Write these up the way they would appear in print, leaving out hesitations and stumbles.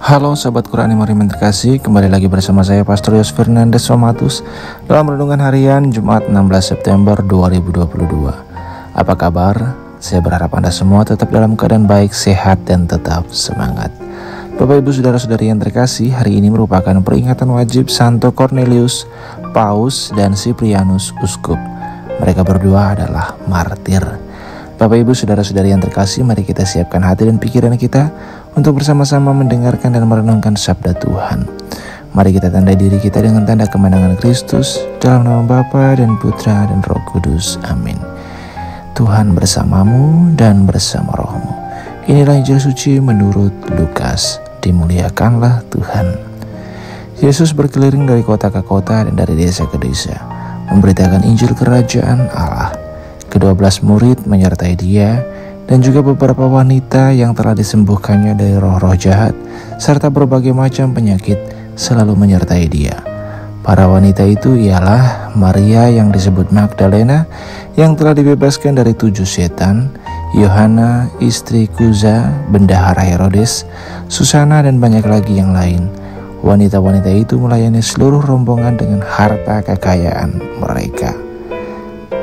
Halo sahabat Quran yang terkasih, kembali lagi bersama saya Pastor Yos Fernandes Somatus dalam renungan harian Jumat 16 September 2022. Apa kabar? Saya berharap Anda semua tetap dalam keadaan baik, sehat, dan tetap semangat. Bapak Ibu Saudara-saudari yang terkasih, hari ini merupakan peringatan wajib Santo Cornelius, Paus, dan Cyprianus Uskup. Mereka berdua adalah martir. Bapak Ibu Saudara-saudari yang terkasih, mari kita siapkan hati dan pikiran kita untuk bersama-sama mendengarkan dan merenungkan sabda Tuhan. Mari kita tandai diri kita dengan tanda kemenangan Kristus, dalam nama Bapa dan Putra dan Roh Kudus. Amin. Tuhan bersamamu dan bersama rohmu. Inilah Injil suci menurut Lukas. Dimuliakanlah Tuhan. Yesus berkeliling dari kota ke kota dan dari desa ke desa, memberitakan Injil Kerajaan Allah. Ke-12 murid menyertai dia, dan juga beberapa wanita yang telah disembuhkannya dari roh-roh jahat, serta berbagai macam penyakit selalu menyertai dia. Para wanita itu ialah Maria yang disebut Magdalena, yang telah dibebaskan dari 7 setan, Yohana, istri Kuza, bendahara Herodes, Susana, dan banyak lagi yang lain. Wanita-wanita itu melayani seluruh rombongan dengan harta kekayaan mereka.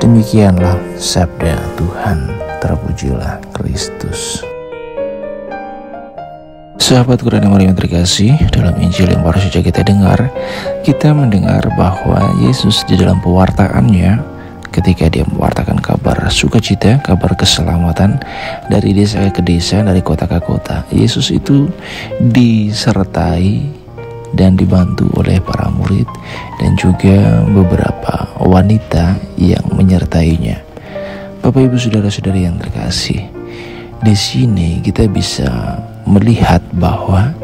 Demikianlah sabda Tuhan. Terpujilah Kristus. Sahabat Quran yang terkasih, dalam Injil yang baru saja kita dengar, kita mendengar bahwa Yesus di dalam pewartaannya, ketika dia mewartakan kabar sukacita, kabar keselamatan dari desa ke desa, dari kota ke kota, Yesus itu disertai dan dibantu oleh para murid dan juga beberapa wanita yang menyertainya. Bapak Ibu Saudara-saudari yang terkasih, di sini kita bisa melihat bahwa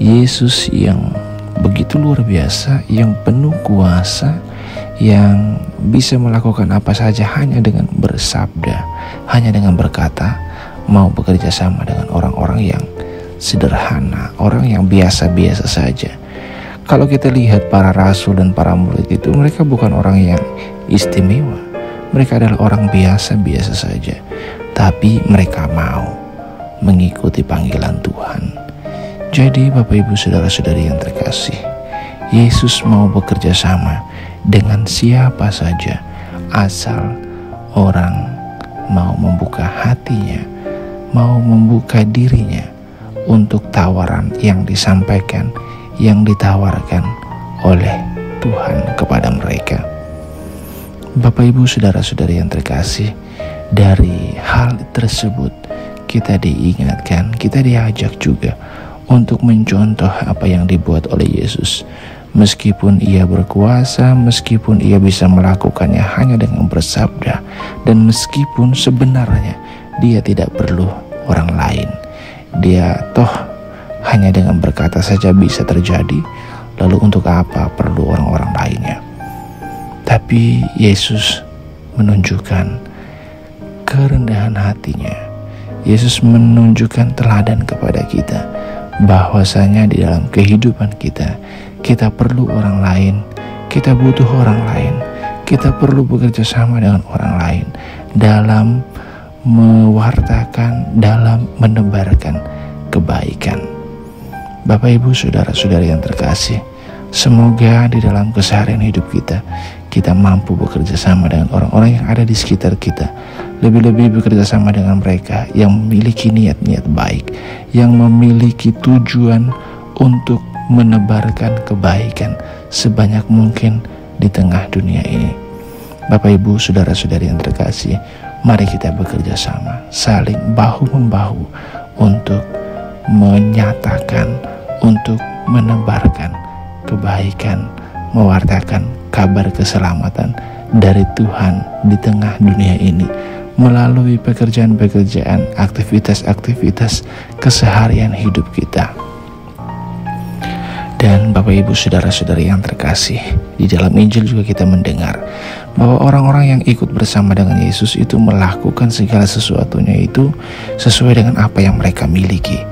Yesus yang begitu luar biasa, yang penuh kuasa, yang bisa melakukan apa saja hanya dengan bersabda, hanya dengan berkata, mau bekerja sama dengan orang-orang yang sederhana, orang yang biasa-biasa saja. Kalau kita lihat para rasul dan para murid itu, mereka bukan orang yang istimewa. Mereka adalah orang biasa-biasa saja. Tapi mereka mau mengikuti panggilan Tuhan. Jadi Bapak Ibu Saudara-saudari yang terkasih, Yesus mau bekerja sama dengan siapa saja, asal orang mau membuka hatinya, mau membuka dirinya untuk tawaran yang disampaikan, yang ditawarkan oleh Tuhan kepada mereka. Bapak Ibu Saudara-saudari yang terkasih, dari hal tersebut kita diingatkan, kita diajak juga untuk mencontoh apa yang dibuat oleh Yesus. Meskipun ia berkuasa, meskipun ia bisa melakukannya hanya dengan bersabda, dan meskipun sebenarnya dia tidak perlu orang lain, dia toh hanya dengan berkata saja bisa terjadi, lalu untuk apa perlu orang-orang lainnya? Tapi Yesus menunjukkan kerendahan hatinya. Yesus menunjukkan teladan kepada kita, bahwasanya di dalam kehidupan kita, kita perlu orang lain, kita butuh orang lain, kita perlu bekerja sama dengan orang lain dalam mewartakan, dalam menebarkan kebaikan. Bapak Ibu Saudara-saudari yang terkasih, semoga di dalam keseharian hidup kita mampu bekerja sama dengan orang-orang yang ada di sekitar kita. Lebih-lebih bekerja sama dengan mereka yang memiliki niat-niat baik, yang memiliki tujuan untuk menebarkan kebaikan sebanyak mungkin di tengah dunia ini. Bapak Ibu Saudara-saudari yang terkasih, mari kita bekerja sama, saling bahu-membahu untuk menyatakan, untuk menebarkan kebaikan, mewartakan kabar keselamatan dari Tuhan di tengah dunia ini melalui pekerjaan-pekerjaan, aktivitas-aktivitas keseharian hidup kita. Dan Bapak Ibu Saudara-saudari yang terkasih, di dalam Injil juga kita mendengar bahwa orang-orang yang ikut bersama dengan Yesus itu melakukan segala sesuatunya itu sesuai dengan apa yang mereka miliki.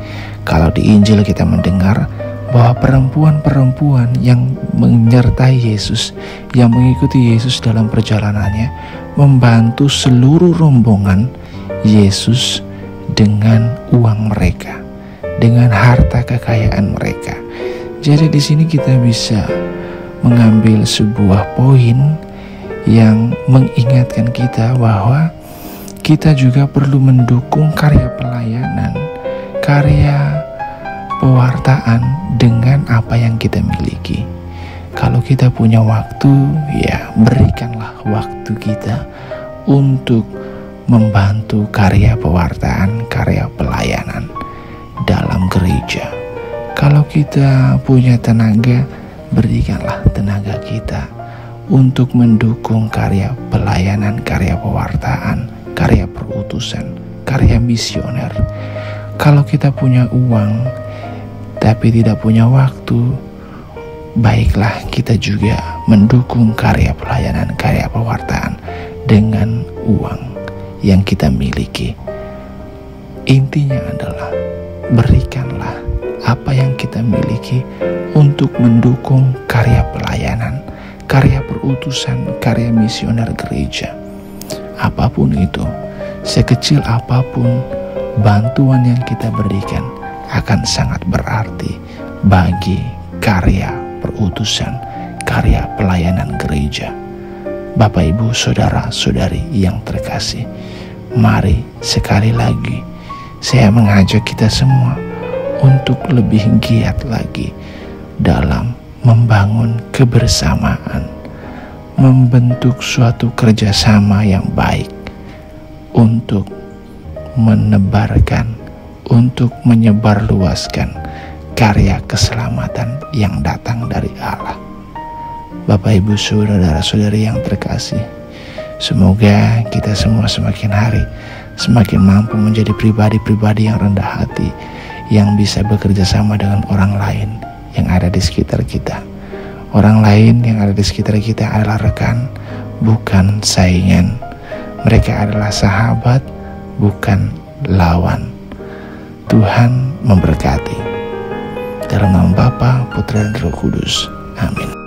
Kalau di Injil kita mendengar bahwa perempuan-perempuan yang menyertai Yesus, yang mengikuti Yesus dalam perjalanannya, membantu seluruh rombongan Yesus dengan uang mereka, dengan harta kekayaan mereka. Jadi di sini kita bisa mengambil sebuah poin yang mengingatkan kita bahwa kita juga perlu mendukung karya pelayanan, karya pewartaan dengan apa yang kita miliki. Kalau kita punya waktu, ya berikanlah waktu kita untuk membantu karya pewartaan, karya pelayanan dalam gereja. Kalau kita punya tenaga, berikanlah tenaga kita untuk mendukung karya pelayanan, karya pewartaan, karya perutusan, karya misioner. Kalau kita punya uang tapi tidak punya waktu, baiklah kita juga mendukung karya pelayanan, karya pewartaan dengan uang yang kita miliki. Intinya adalah berikanlah apa yang kita miliki untuk mendukung karya pelayanan, karya perutusan, karya misioner gereja. Apapun itu, sekecil apapun bantuan yang kita berikan akan sangat berarti bagi karya perutusan, karya pelayanan gereja. Bapak, Ibu, saudara-saudari yang terkasih, mari sekali lagi saya mengajak kita semua untuk lebih giat lagi dalam membangun kebersamaan, membentuk suatu kerjasama yang baik untuk menebarkan, untuk menyebarluaskan karya keselamatan yang datang dari Allah. Bapak, Ibu, saudara-saudari yang terkasih, semoga kita semua semakin hari semakin mampu menjadi pribadi-pribadi yang rendah hati, yang bisa bekerja sama dengan orang lain yang ada di sekitar kita. Orang lain yang ada di sekitar kita adalah rekan, bukan saingan. Mereka adalah sahabat, bukan lawan. Tuhan memberkati. Dalam nama Bapa, Putra, dan Roh Kudus. Amin.